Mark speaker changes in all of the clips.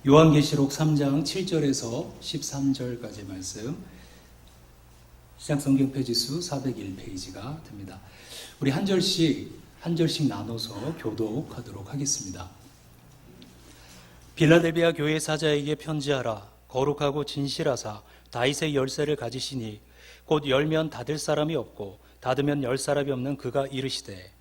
Speaker 1: 요한계시록 3장 7절에서 13절까지 말씀, 시작 성경 페이지수 401페이지가 됩니다. 우리 한 절씩 나눠서 교독하도록 하겠습니다. 빌라델비아 교회 사자에게 편지하라. 거룩하고 진실하사 다윗의 열쇠를 가지시니 곧 열면 닫을 사람이 없고 닫으면 열 사람이 없는 그가 이르시되,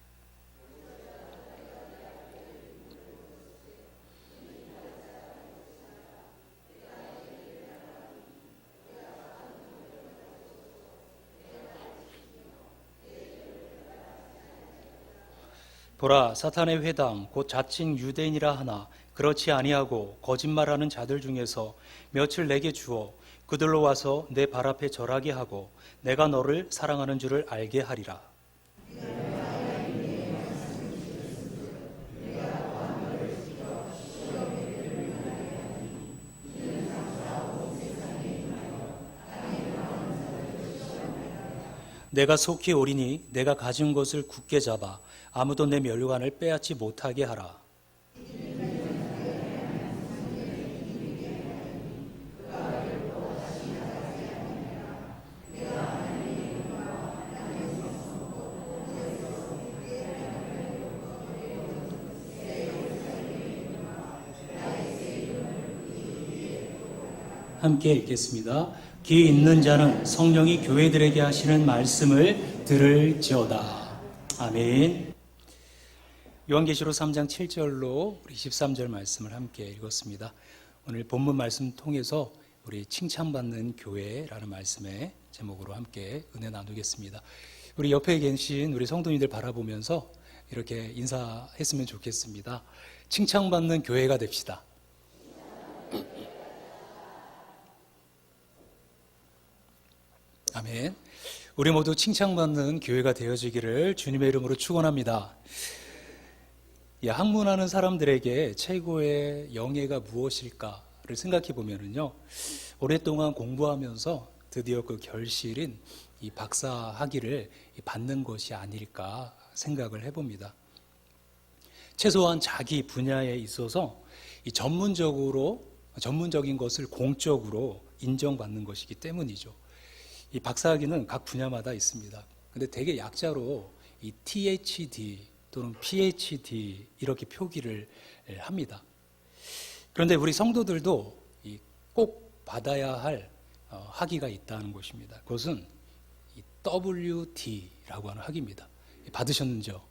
Speaker 1: 보라, 사탄의 회당 곧 자칭 유대인이라 하나 그렇지 아니하고 거짓말하는 자들 중에서 며칠 내게 주어 그들로 와서 내 발 앞에 절하게 하고 내가 너를 사랑하는 줄을 알게 하리라. 내가 속히 오리니 내가 가진 것을 굳게 잡아 아무도 내 멸관을 빼앗지 못하게 하라. 함께 읽겠습니다. 귀 있는 자는 성령이 교회들에게 하시는 말씀을 들을지어다. 아멘. 요한계시록 3장 7절로 우리 13절 말씀을 함께 읽었습니다. 오늘 본문 말씀 통해서 우리 칭찬받는 교회라는 말씀의 제목으로 함께 은혜 나누겠습니다. 우리 옆에 계신 우리 성도님들 바라보면서 이렇게 인사했으면 좋겠습니다. 칭찬받는 교회가 됩시다. 아멘. 우리 모두 칭찬받는 교회가 되어지기를 주님의 이름으로 축원합니다. 학문하는 사람들에게 최고의 영예가 무엇일까를 생각해 보면은요, 오랫동안 공부하면서 드디어 그 결실인 이 박사 학위를 받는 것이 아닐까 생각을 해봅니다. 최소한 자기 분야에 있어서 이 전문적인 것을 공적으로 인정받는 것이기 때문이죠. 이 박사학위는 각 분야마다 있습니다. 근데 되게 약자로 이 THD 또는 PhD 이렇게 표기를 합니다. 그런데 우리 성도들도 꼭 받아야 할 학위가 있다는 것입니다. 그것은 이 WD라고 하는 학위입니다. 받으셨는지요?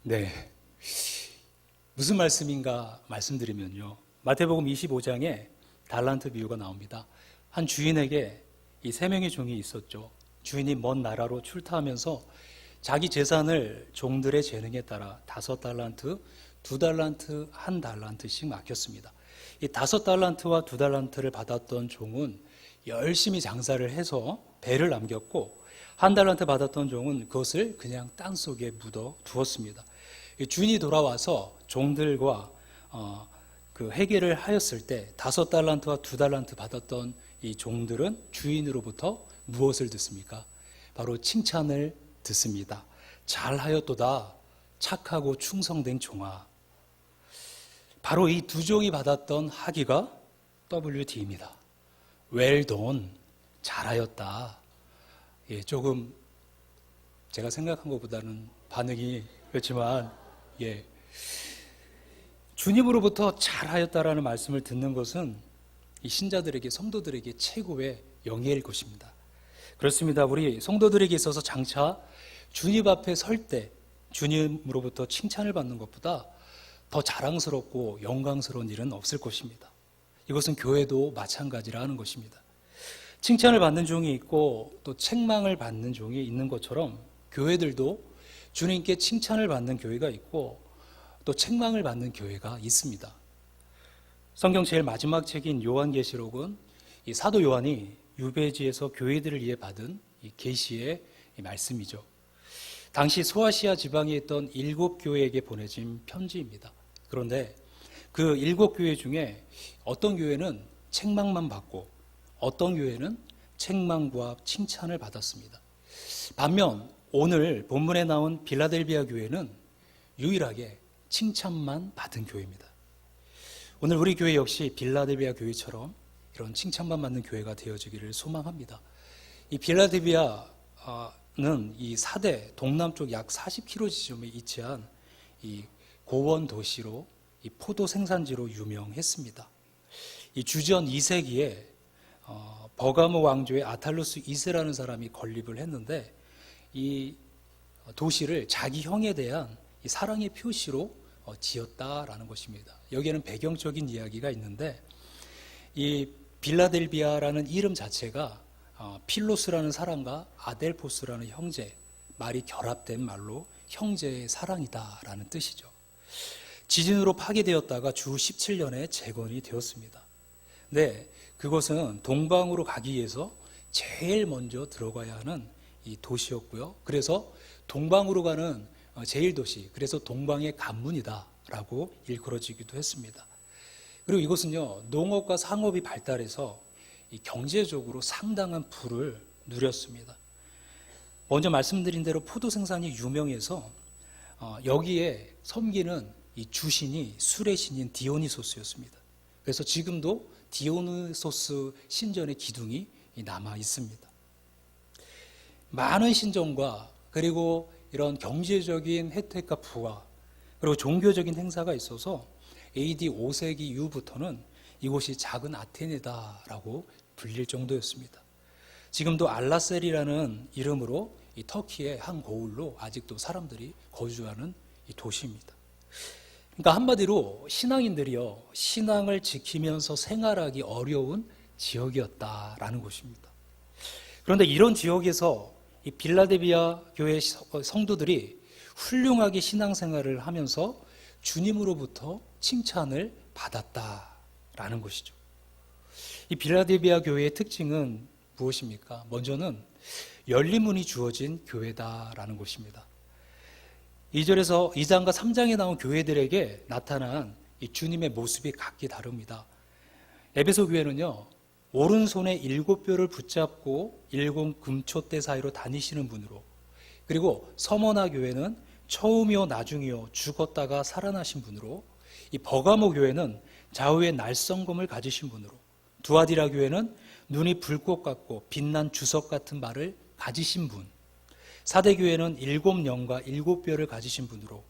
Speaker 1: 네. 무슨 말씀인가 말씀드리면요, 마태복음 25장에 달란트 비유가 나옵니다. 한 주인에게 이 3명의 종이 있었죠. 주인이 먼 나라로 출타하면서 자기 재산을 종들의 재능에 따라 5달란트, 2달란트, 1달란트씩 맡겼습니다. 이 5달란트와 2달란트를 받았던 종은 열심히 장사를 해서 배를 남겼고, 1달란트 받았던 종은 그것을 그냥 땅속에 묻어 두었습니다. 주인이 돌아와서 종들과 그 회개를 하였을 때 5달란트와 2달란트 받았던 이 종들은 주인으로부터 무엇을 듣습니까? 바로 칭찬을 듣습니다. 잘하였도다, 착하고 충성된 종아. 바로 이 두 종이 받았던 학위가 WD입니다. Well done, 잘하였다. 조금 제가 생각한 것보다는 반응이 그렇지만, 주님으로부터 잘하였다라는 말씀을 듣는 것은 이 신자들에게, 성도들에게 최고의 영예일 것입니다. 그렇습니다. 우리 성도들에게 있어서 장차 주님 앞에 설 때 주님으로부터 칭찬을 받는 것보다 더 자랑스럽고 영광스러운 일은 없을 것입니다. 이것은 교회도 마찬가지라는 것입니다. 칭찬을 받는 종이 있고 또 책망을 받는 종이 있는 것처럼 교회들도 주님께 칭찬을 받는 교회가 있고 또 책망을 받는 교회가 있습니다. 성경 제일 마지막 책인 요한계시록은 이 사도 요한이 유배지에서 교회들을 위해 받은 이 계시의 말씀이죠. 당시 소아시아 지방에 있던 7교회에게 보내진 편지입니다. 그런데 그 7교회 중에 어떤 교회는 책망만 받고 어떤 교회는 책망과 칭찬을 받았습니다. 반면 오늘 본문에 나온 빌라델비아 교회는 유일하게 칭찬만 받은 교회입니다. 오늘 우리 교회 역시 빌라델비아 교회처럼 이런 칭찬만 받는 교회가 되어지기를 소망합니다. 이 빌라델비아는 이 사대 동남쪽 약 40km 지점에 위치한 이 고원 도시로 이 포도 생산지로 유명했습니다. 이 주전 2세기에 버가모 왕조의 아탈루스 2세라는 사람이 건립을 했는데 이 도시를 자기 형에 대한 이 사랑의 표시로 지었다라는 것입니다. 여기에는 배경적인 이야기가 있는데 이 빌라델비아라는 이름 자체가 필로스라는 사람과 아델포스라는 형제, 말이 결합된 말로 형제의 사랑이다라는 뜻이죠. 지진으로 파괴되었다가 주 17년에 재건이 되었습니다. 네, 그것은 동방으로 가기 위해서 제일 먼저 들어가야 하는 이 도시였고요. 그래서 동방으로 가는 제일 도시, 그래서 동방의 관문이다라고 일컬어지기도 했습니다. 그리고 이곳은요, 농업과 상업이 발달해서 이 경제적으로 상당한 부를 누렸습니다. 먼저 말씀드린 대로 포도 생산이 유명해서 여기에 섬기는 이 주신이 술의 신인 디오니소스였습니다. 그래서 지금도 디오니소스 신전의 기둥이 남아 있습니다. 많은 신전과 그리고 이런 경제적인 혜택과 부와 그리고 종교적인 행사가 있어서 AD 5세기 이후부터는 이곳이 작은 아테네다라고 불릴 정도였습니다. 지금도 알라셀이라는 이름으로 이 터키의 한 고을로 아직도 사람들이 거주하는 이 도시입니다. 그러니까 한마디로 신앙인들이요, 신앙을 지키면서 생활하기 어려운 지역이었다라는 것입니다. 그런데 이런 지역에서 이 빌라델비아 교회 성도들이 훌륭하게 신앙생활을 하면서 주님으로부터 칭찬을 받았다라는 것이죠. 이 빌라델비아 교회의 특징은 무엇입니까? 먼저는 열린 문이 주어진 교회다라는 것입니다. 2절에서 2장과 3장에 나온 교회들에게 나타난 이 주님의 모습이 각기 다릅니다. 에베소 교회는요, 오른손에 7뼈를 붙잡고 7 금초대 사이로 다니시는 분으로, 그리고 서머나 교회는 처음이요 나중이요 죽었다가 살아나신 분으로, 이 버가모 교회는 좌우에 날성검을 가지신 분으로, 두아디라 교회는 눈이 불꽃 같고 빛난 주석 같은 말을 가지신 분, 사대 교회는 7영과 7뼈를 가지신 분으로,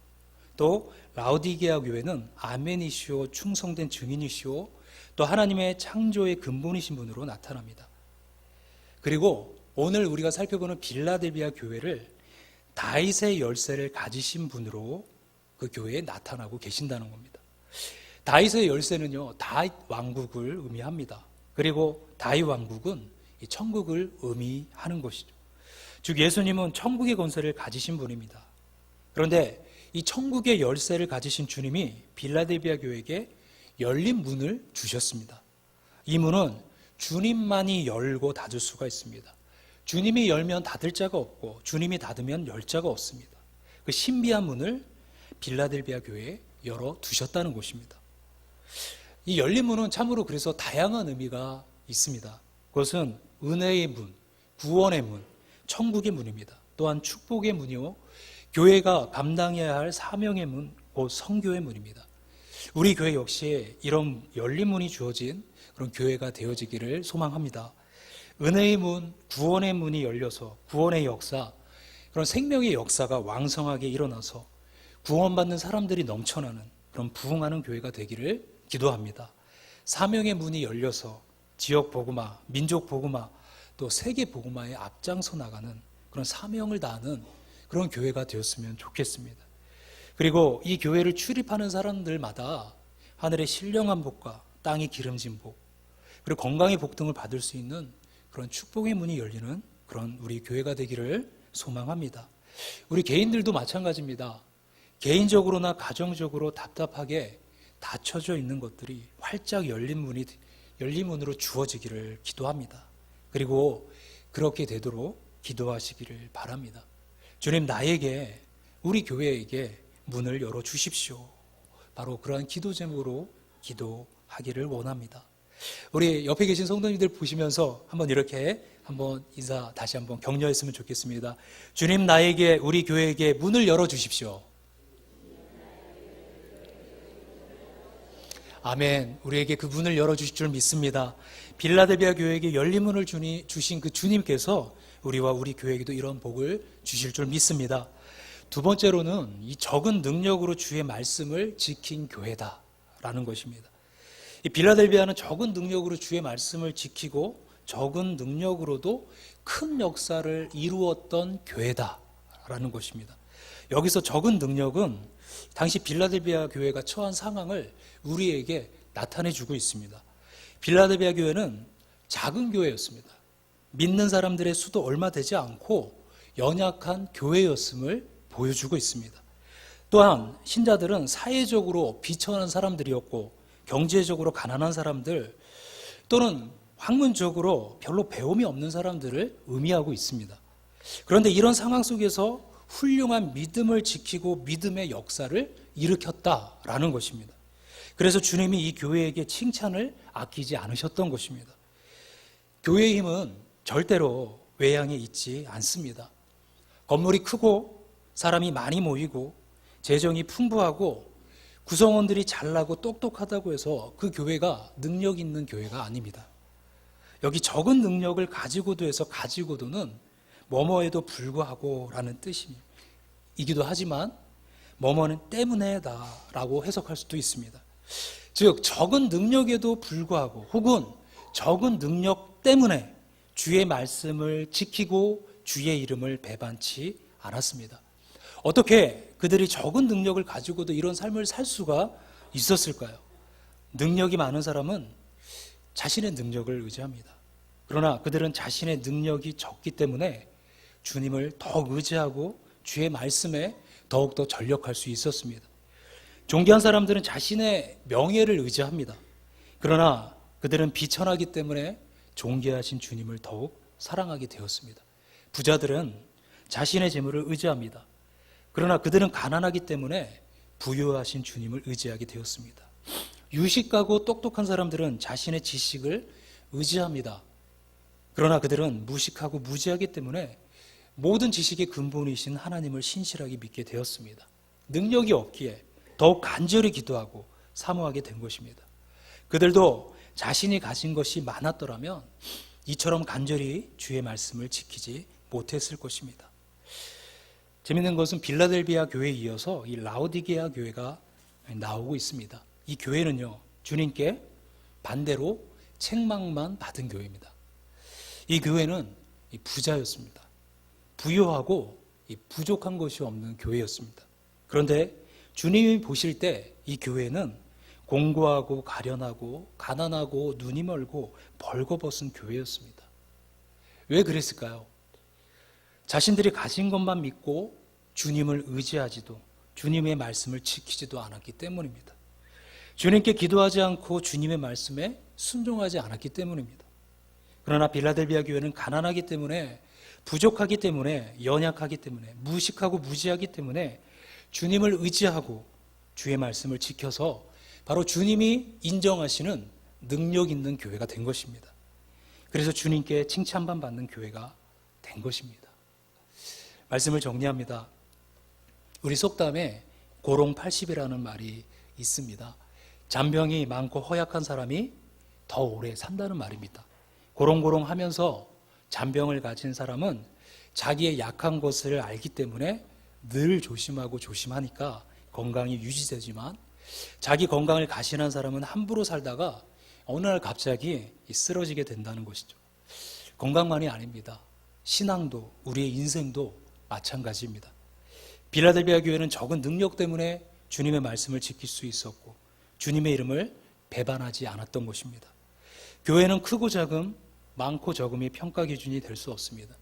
Speaker 1: 또 라오디게아 교회는 아멘이시오 충성된 증인이시오 또 하나님의 창조의 근본이신 분으로 나타납니다. 그리고 오늘 우리가 살펴보는 빌라델비아 교회를 다윗의 열쇠를 가지신 분으로 그 교회에 나타나고 계신다는 겁니다. 다윗의 열쇠는요, 다윗 왕국을 의미합니다. 그리고 다윗 왕국은 이 천국을 의미하는 것이죠. 즉 예수님은 천국의 권세를 가지신 분입니다. 그런데 이 천국의 열쇠를 가지신 주님이 빌라델비아 교회에게 열린 문을 주셨습니다. 이 문은 주님만이 열고 닫을 수가 있습니다. 주님이 열면 닫을 자가 없고 주님이 닫으면 열 자가 없습니다. 그 신비한 문을 빌라델비아 교회에 열어두셨다는 것입니다. 이 열린 문은 참으로 그래서 다양한 의미가 있습니다. 그것은 은혜의 문, 구원의 문, 천국의 문입니다. 또한 축복의 문이요, 교회가 감당해야 할 사명의 문, 곧 성교의 문입니다. 우리 교회 역시 이런 열린 문이 주어진 그런 교회가 되어지기를 소망합니다. 은혜의 문, 구원의 문이 열려서 구원의 역사, 그런 생명의 역사가 왕성하게 일어나서 구원받는 사람들이 넘쳐나는 그런 부흥하는 교회가 되기를 기도합니다. 사명의 문이 열려서 지역 복음화, 민족 복음화, 또 세계 복음화에 앞장서 나가는 그런 사명을 다하는 그런 교회가 되었으면 좋겠습니다. 그리고 이 교회를 출입하는 사람들마다 하늘의 신령한 복과 땅의 기름진 복, 그리고 건강의 복 등을 받을 수 있는 그런 축복의 문이 열리는 그런 우리 교회가 되기를 소망합니다. 우리 개인들도 마찬가지입니다. 개인적으로나 가정적으로 답답하게 닫혀져 있는 것들이 활짝 열린 문으로 주어지기를 기도합니다. 그리고 그렇게 되도록 기도하시기를 바랍니다. 주님, 나에게, 우리 교회에게 문을 열어주십시오. 바로 그러한 기도 제목으로 기도하기를 원합니다. 우리 옆에 계신 성도님들 보시면서 한번 이렇게 한번 인사 다시 한번 격려했으면 좋겠습니다. 주님, 나에게, 우리 교회에게 문을 열어주십시오. 아멘. 우리에게 그 문을 열어주실 줄 믿습니다. 빌라델비아 교회에게 열린 문을 주신 그 주님께서 우리와 우리 교회에게도 이런 복을 주실 줄 믿습니다. 두 번째로는 이 적은 능력으로 주의 말씀을 지킨 교회다라는 것입니다. 이 빌라델비아는 적은 능력으로 주의 말씀을 지키고 적은 능력으로도 큰 역사를 이루었던 교회다라는 것입니다. 여기서 적은 능력은 당시 빌라델비아 교회가 처한 상황을 우리에게 나타내주고 있습니다. 빌라델비아 교회는 작은 교회였습니다. 믿는 사람들의 수도 얼마 되지 않고 연약한 교회였음을 보여주고 있습니다. 또한 신자들은 사회적으로 비천한 사람들이었고 경제적으로 가난한 사람들 또는 학문적으로 별로 배움이 없는 사람들을 의미하고 있습니다. 그런데 이런 상황 속에서 훌륭한 믿음을 지키고 믿음의 역사를 일으켰다라는 것입니다. 그래서 주님이 이 교회에게 칭찬을 아끼지 않으셨던 것입니다. 교회의 힘은 절대로 외양에 있지 않습니다. 건물이 크고 사람이 많이 모이고 재정이 풍부하고 구성원들이 잘나고 똑똑하다고 해서 그 교회가 능력 있는 교회가 아닙니다. 여기 적은 능력을 가지고도 해서 가지고도는 뭐뭐에도 불구하고 라는 뜻이기도 하지만 뭐뭐는 때문에다 라고 해석할 수도 있습니다. 즉 적은 능력에도 불구하고 혹은 적은 능력 때문에 주의 말씀을 지키고 주의 이름을 배반치 않았습니다. 어떻게 그들이 적은 능력을 가지고도 이런 삶을 살 수가 있었을까요? 능력이 많은 사람은 자신의 능력을 의지합니다. 그러나 그들은 자신의 능력이 적기 때문에 주님을 더욱 의지하고 주의 말씀에 더욱더 전력할 수 있었습니다. 존귀한 사람들은 자신의 명예를 의지합니다. 그러나 그들은 비천하기 때문에 존귀하신 주님을 더욱 사랑하게 되었습니다. 부자들은 자신의 재물을 의지합니다. 그러나 그들은 가난하기 때문에 부유하신 주님을 의지하게 되었습니다. 유식하고 똑똑한 사람들은 자신의 지식을 의지합니다. 그러나 그들은 무식하고 무지하기 때문에 모든 지식의 근본이신 하나님을 신실하게 믿게 되었습니다. 능력이 없기에 더욱 간절히 기도하고 사모하게 된 것입니다. 그들도 자신이 가진 것이 많았더라면 이처럼 간절히 주의 말씀을 지키지 못했을 것입니다. 재밌는 것은 빌라델비아 교회에 이어서 이 라오디게아 교회가 나오고 있습니다. 이 교회는요, 주님께 반대로 책망만 받은 교회입니다. 이 교회는 부자였습니다. 부유하고 부족한 것이 없는 교회였습니다. 그런데 주님이 보실 때 이 교회는 공고하고 가련하고 가난하고 눈이 멀고 벌거벗은 교회였습니다. 왜 그랬을까요? 자신들이 가진 것만 믿고 주님을 의지하지도 주님의 말씀을 지키지도 않았기 때문입니다. 주님께 기도하지 않고 주님의 말씀에 순종하지 않았기 때문입니다. 그러나 빌라델비아 교회는 가난하기 때문에 부족하기 때문에 연약하기 때문에 무식하고 무지하기 때문에 주님을 의지하고 주의 말씀을 지켜서 바로 주님이 인정하시는 능력 있는 교회가 된 것입니다. 그래서 주님께 칭찬만 받는 교회가 된 것입니다. 말씀을 정리합니다. 우리 속담에 고롱 80이라는 말이 있습니다. 잔병이 많고 허약한 사람이 더 오래 산다는 말입니다. 고롱고롱 하면서 잔병을 가진 사람은 자기의 약한 것을 알기 때문에 늘 조심하고 조심하니까 건강이 유지되지만 자기 건강을 가신한 사람은 함부로 살다가 어느 날 갑자기 쓰러지게 된다는 것이죠. 건강만이 아닙니다. 신앙도 우리의 인생도 마찬가지입니다. 빌라델비아 교회는 적은 능력 때문에 주님의 말씀을 지킬 수 있었고 주님의 이름을 배반하지 않았던 것입니다. 교회는 크고 작음, 많고 적음이 평가 기준이 될 수 없습니다.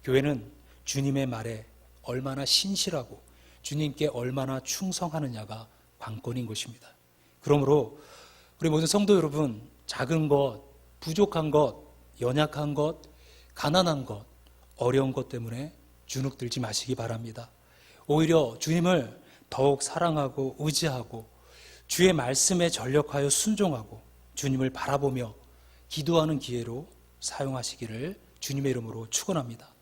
Speaker 1: 교회는 주님의 말에 얼마나 신실하고 주님께 얼마나 충성하느냐가 관건인 것입니다. 그러므로 우리 모든 성도 여러분, 작은 것, 부족한 것, 연약한 것, 가난한 것, 어려운 것 때문에 주눅들지 마시기 바랍니다. 오히려 주님을 더욱 사랑하고 의지하고 주의 말씀에 전력하여 순종하고 주님을 바라보며 기도하는 기회로 사용하시기를 주님의 이름으로 축원합니다.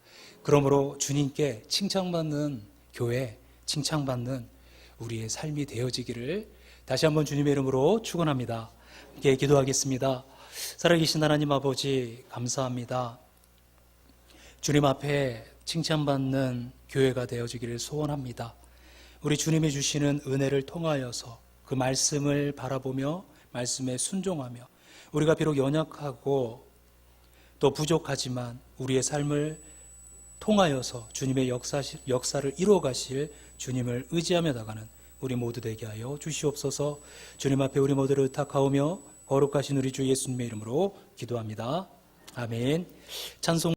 Speaker 1: 그러므로 주님께 칭찬받는 교회, 칭찬받는 우리의 삶이 되어지기를 다시 한번 주님의 이름으로 축원합니다. 함께 기도하겠습니다. 살아계신 하나님 아버지 감사합니다. 주님 앞에 칭찬받는 교회가 되어지기를 소원합니다. 우리 주님이 주시는 은혜를 통하여서 그 말씀을 바라보며 말씀에 순종하며 우리가 비록 연약하고 또 부족하지만 우리의 삶을 통하여서 주님의 역사를 이루어가실 주님을 의지하며 나가는 우리 모두 되게 하여 주시옵소서. 주님 앞에 우리 모두를 의탁하오며 거룩하신 우리 주 예수님의 이름으로 기도합니다. 아멘. 찬송